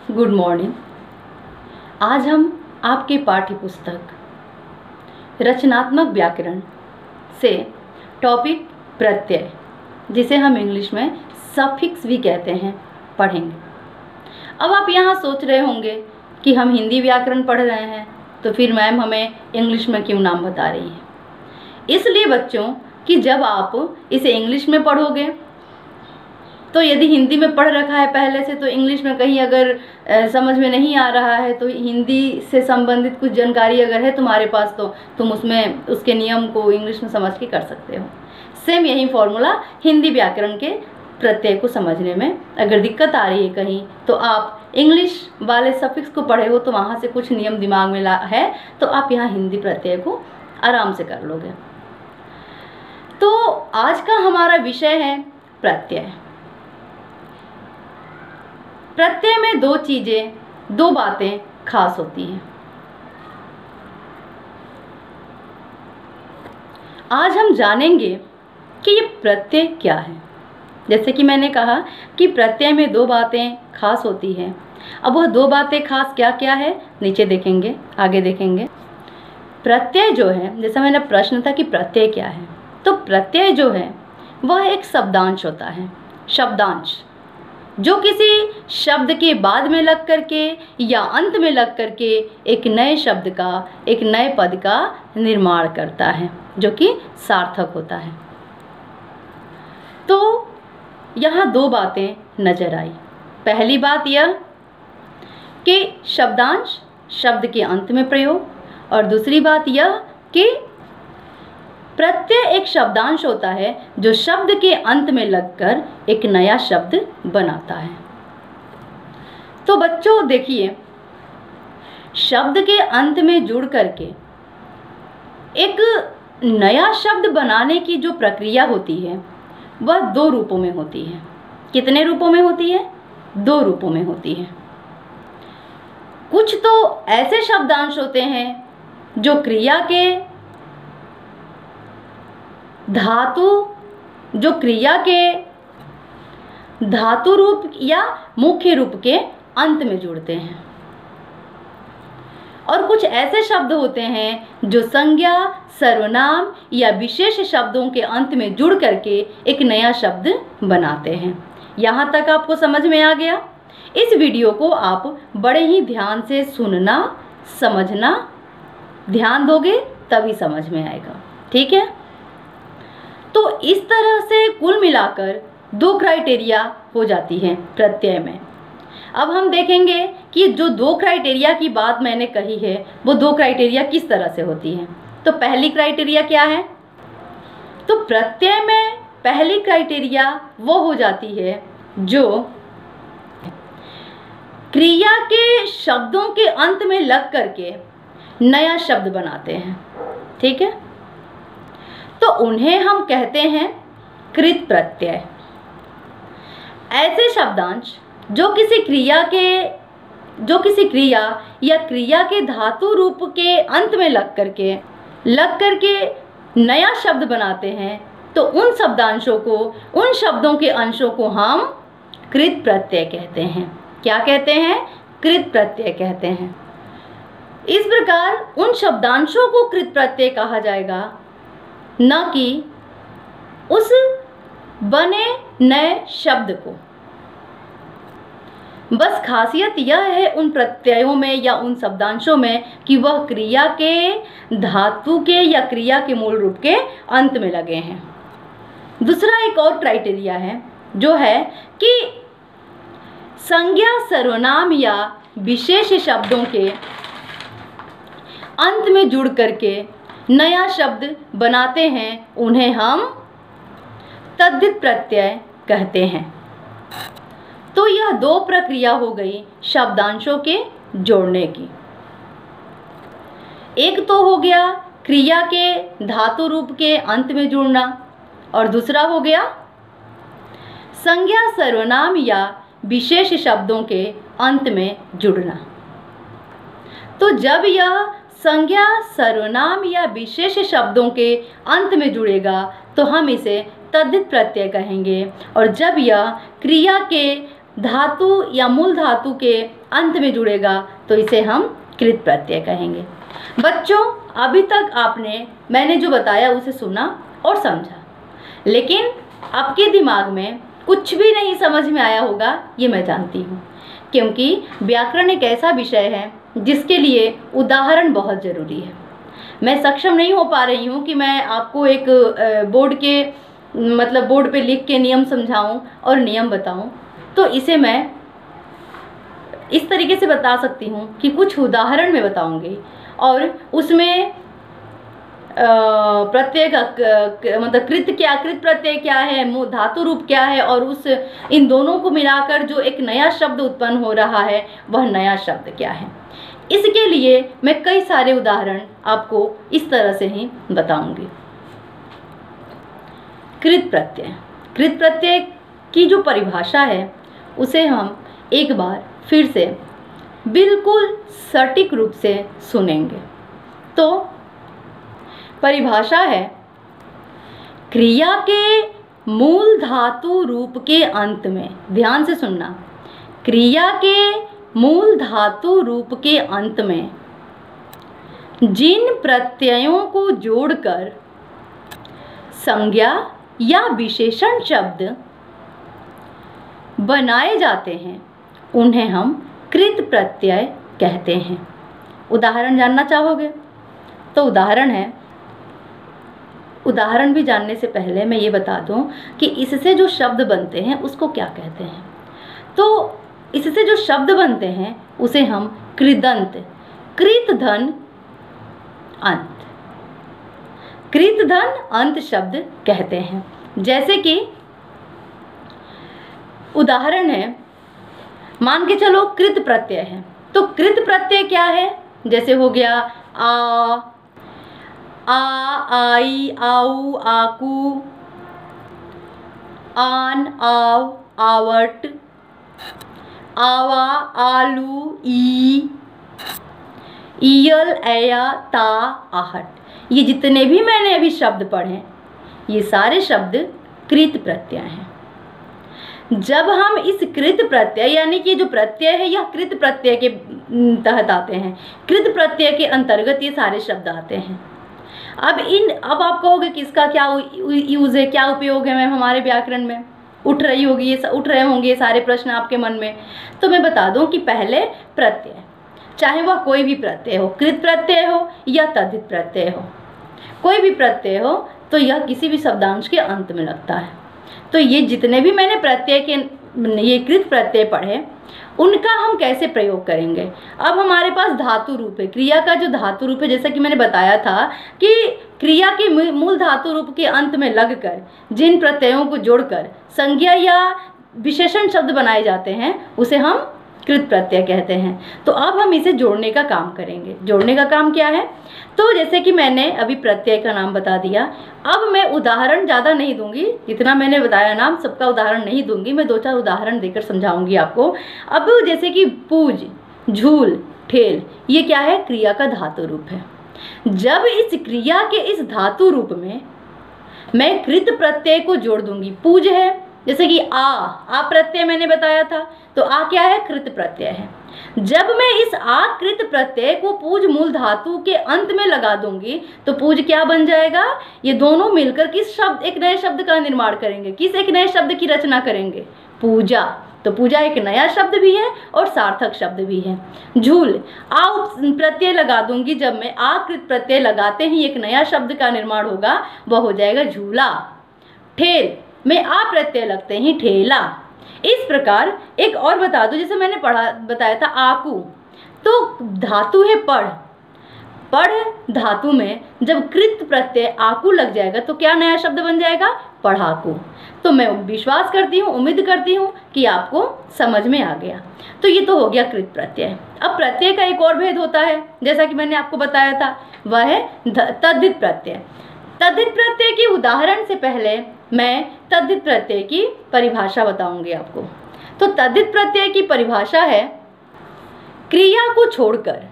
Good morning. आज हम आपके पाठ्य पुस्तक रचनात्मक व्याकरण से टॉपिक प्रत्यय, जिसे हम इंग्लिश में सफिक्स भी कहते हैं, पढ़ेंगे। अब आप यहाँ सोच रहे होंगे कि हम हिंदी व्याकरण पढ़ रहे हैं तो फिर मैम हमें इंग्लिश में क्यों नाम बता रही है। इसलिए बच्चों कि जब आप इसे इंग्लिश में पढ़ोगे तो यदि हिंदी में पढ़ रखा है पहले से, तो इंग्लिश में कहीं अगर समझ में नहीं आ रहा है तो हिंदी से संबंधित कुछ जानकारी अगर है तुम्हारे पास तो तुम उसमें उसके नियम को इंग्लिश में समझ के कर सकते हो। सेम यही फॉर्मूला हिंदी व्याकरण के प्रत्यय को समझने में अगर दिक्कत आ रही है कहीं, तो आप इंग्लिश वाले सफिक्स को पढ़े हो तो वहाँ से कुछ नियम दिमाग में है तो आप यहाँ हिंदी प्रत्यय को आराम से कर लोगे। तो आज का हमारा विषय है प्रत्यय। प्रत्यय में दो बातें खास होती हैं। आज हम जानेंगे कि ये प्रत्यय क्या है। जैसे कि मैंने कहा कि प्रत्यय में दो बातें खास होती हैं। अब वह दो बातें खास क्या क्या है नीचे देखेंगे, आगे देखेंगे। प्रत्यय जो है, जैसा मैंने प्रश्न था कि प्रत्यय क्या है, तो प्रत्यय जो है वह एक शब्दांश होता है। शब्दांश जो किसी शब्द के बाद में लग करके या अंत में लग करके एक नए शब्द का, एक नए पद का निर्माण करता है, जो कि सार्थक होता है। तो यहाँ दो बातें नजर आई। पहली बात यह कि शब्दांश शब्द के अंत में प्रयोग, और दूसरी बात यह कि प्रत्यय एक शब्दांश होता है जो शब्द के अंत में लगकर एक नया शब्द बनाता है। तो बच्चों देखिए, शब्द के अंत में जुड़ करके एक नया शब्द बनाने की जो प्रक्रिया होती है वह दो रूपों में होती है। कितने रूपों में होती है? दो रूपों में होती है। कुछ तो ऐसे शब्दांश होते हैं जो क्रिया के धातु रूप या मुख्य रूप के अंत में जुड़ते हैं, और कुछ ऐसे शब्द होते हैं जो संज्ञा, सर्वनाम या विशेष शब्दों के अंत में जुड़ करके एक नया शब्द बनाते हैं। यहाँ तक आपको समझ में आ गया? इस वीडियो को आप बड़े ही ध्यान से सुनना, समझना, ध्यान दोगे तभी समझ में आएगा, ठीक है? तो इस तरह से कुल मिलाकर दो क्राइटेरिया हो जाती हैं प्रत्यय में। अब हम देखेंगे कि जो दो क्राइटेरिया की बात मैंने कही है वो दो क्राइटेरिया किस तरह से होती हैं। तो पहली क्राइटेरिया क्या है? तो प्रत्यय में पहली क्राइटेरिया वो हो जाती है जो क्रिया के शब्दों के अंत में लग करके नया शब्द बनाते हैं, ठीक है? तो उन्हें हम कहते हैं कृत प्रत्यय। ऐसे शब्दांश जो किसी क्रिया या क्रिया के धातु रूप के अंत में लग करके नया शब्द बनाते हैं, तो उन शब्दांशों को, उन शब्दों के अंशों को हम कृत प्रत्यय कहते हैं। क्या कहते हैं? कृत प्रत्यय कहते हैं। इस प्रकार उन शब्दांशों को कृत प्रत्यय कहा जाएगा, न कि उस बने नए शब्द को। बस खासियत यह है उन प्रत्ययों में या उन शब्दांशों में कि वह क्रिया के धातु के या क्रिया के मूल रूप के अंत में लगे हैं। दूसरा एक और क्राइटेरिया है जो है कि संज्ञा, सर्वनाम या विशेष शब्दों के अंत में जुड़ करके नया शब्द बनाते हैं, उन्हें हम तद्धित प्रत्यय कहते हैं। तो यह दो प्रक्रिया हो गई शब्दांशों के जोड़ने की। एक तो हो गया क्रिया के धातु रूप के अंत में जुड़ना, और दूसरा हो गया संज्ञा, सर्वनाम या विशेष शब्दों के अंत में जुड़ना। तो जब यह संज्ञा, सर्वनाम या विशेष शब्दों के अंत में जुड़ेगा तो हम इसे तद्धित प्रत्यय कहेंगे, और जब यह क्रिया के धातु या मूल धातु के अंत में जुड़ेगा तो इसे हम कृत प्रत्यय कहेंगे। बच्चों, अभी तक मैंने जो बताया उसे सुना और समझा, लेकिन आपके दिमाग में कुछ भी नहीं समझ में आया होगा, ये मैं जानती हूँ, क्योंकि व्याकरण एक ऐसा विषय है जिसके लिए उदाहरण बहुत ज़रूरी है। मैं सक्षम नहीं हो पा रही हूँ कि मैं आपको एक बोर्ड पे लिख के नियम समझाऊं और नियम बताऊं, तो इसे मैं इस तरीके से बता सकती हूँ कि कुछ उदाहरण में बताऊंगी और उसमें प्रत्यय का कृत प्रत्यय क्या है, धातु रूप क्या है, और इन दोनों को मिलाकर जो एक नया शब्द उत्पन्न हो रहा है वह नया शब्द क्या है। इसके लिए मैं कई सारे उदाहरण आपको इस तरह से ही बताऊंगी। कृत प्रत्यय की जो परिभाषा है उसे हम एक बार फिर से बिल्कुल सटीक रूप से सुनेंगे। तो परिभाषा है, क्रिया के मूल धातु रूप के अंत में, ध्यान से सुनना, क्रिया के मूल धातु रूप के अंत में जिन प्रत्ययों को जोड़कर संज्ञा या विशेषण शब्द बनाए जाते हैं उन्हें हम कृत प्रत्यय कहते हैं। उदाहरण जानना चाहोगे? तो उदाहरण भी जानने से पहले मैं ये बता दूं कि इससे जो शब्द बनते हैं उसको क्या कहते हैं। तो इससे जो शब्द बनते हैं उसे हम कृदंत, कृत धन अंत शब्द कहते हैं। जैसे कि उदाहरण है, मान के चलो कृत प्रत्यय है, तो कृत प्रत्यय क्या है? जैसे हो गया आ, आई, आऊ, आकू, आन, आव, आवट, आवा, आलू, ईयल, ऐया, ता, आहट। ये जितने भी मैंने अभी शब्द पढ़े ये सारे शब्द कृत प्रत्यय हैं। जब हम इस कृत प्रत्यय यानी कि जो प्रत्यय है यह कृत प्रत्यय के तहत आते हैं, कृत प्रत्यय के अंतर्गत ये सारे शब्द आते हैं। अब आप कहोगे कि इसका क्या यूज़ है, क्या उपयोग है मैम हमारे व्याकरण में? उठ रहे होंगे ये सारे प्रश्न आपके मन में। तो मैं बता दूं कि पहले प्रत्यय, चाहे वह कोई भी प्रत्यय हो, कृत प्रत्यय हो या तद्धित प्रत्यय हो, कोई भी प्रत्यय हो तो यह किसी भी शब्दांश के अंत में लगता है। तो ये जितने भी मैंने ये कृत प्रत्यय पढ़े उनका हम कैसे प्रयोग करेंगे? अब हमारे पास धातु रूप है, क्रिया का जो धातु रूप है, जैसा कि मैंने बताया था कि क्रिया के मूल धातु रूप के अंत में लगकर जिन प्रत्ययों को जोड़कर संज्ञा या विशेषण शब्द बनाए जाते हैं उसे हम कृत प्रत्यय कहते हैं। तो अब हम इसे जोड़ने का काम करेंगे। जोड़ने का काम क्या है? तो जैसे कि मैंने अभी प्रत्यय का नाम बता दिया, अब मैं उदाहरण ज़्यादा नहीं दूंगी, जितना मैंने बताया नाम सबका उदाहरण नहीं दूंगी, मैं 2-4 उदाहरण देकर समझाऊंगी आपको। अब जैसे कि पूज, झूल, ठेल, ये क्या है? क्रिया का धातु रूप है। जब इस क्रिया के इस धातु रूप में मैं कृत प्रत्यय को जोड़ दूंगी, पूज है जैसे कि आ प्रत्यय मैंने बताया था, तो आ क्या है? कृत प्रत्यय है। जब मैं इस आकृत प्रत्यय को पूज मूल धातु के अंत में लगा दूंगी तो पूज क्या बन जाएगा? ये दोनों मिलकर एक नए शब्द का निर्माण करेंगे। एक नए शब्द की रचना करेंगे? पूजा। तो पूजा एक नया शब्द भी है और सार्थक शब्द भी है। झूल, आ प्रत्यय लगा दूंगी, जब मैं आकृत प्रत्यय लगाते ही एक नया शब्द का निर्माण होगा, वह हो जाएगा झूला। ठेल में आ प्रत्यय लगते ही ठेला। इस प्रकार एक और बता दूं, जैसे मैंने बताया था आकू, तो धातु है पढ़ धातु में जब कृत प्रत्यय आकू लग जाएगा तो क्या नया शब्द बन जाएगा? पढ़ाकू। तो मैं विश्वास करती हूँ, उम्मीद करती हूँ कि आपको समझ में आ गया। तो ये तो हो गया कृत प्रत्यय। अब प्रत्यय का एक और भेद होता है, जैसा कि मैंने आपको बताया था, वह है तद्धित प्रत्यय। तद्धित प्रत्यय के उदाहरण से पहले मैं तद्धित प्रत्यय की परिभाषा बताऊंगी आपको। तो तद्धित प्रत्यय की परिभाषा है, क्रिया को छोड़कर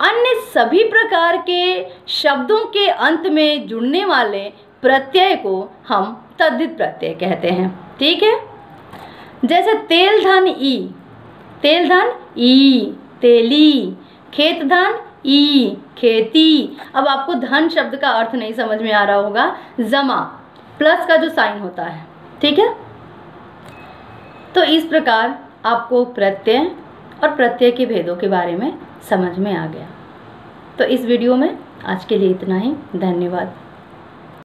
अन्य सभी प्रकार के शब्दों के अंत में जुड़ने वाले प्रत्यय को हम तद्धित प्रत्यय कहते हैं। ठीक है? जैसे तेल धन ई, तेल धन ई, तेली। खेत धन ई, खेती। अब आपको धन शब्द का अर्थ नहीं समझ में आ रहा होगा, जमा प्लस का जो साइन होता है, ठीक है। तो इस प्रकार आपको प्रत्यय और प्रत्यय के भेदों के बारे में समझ में आ गया। तो इस वीडियो में आज के लिए इतना ही। धन्यवाद।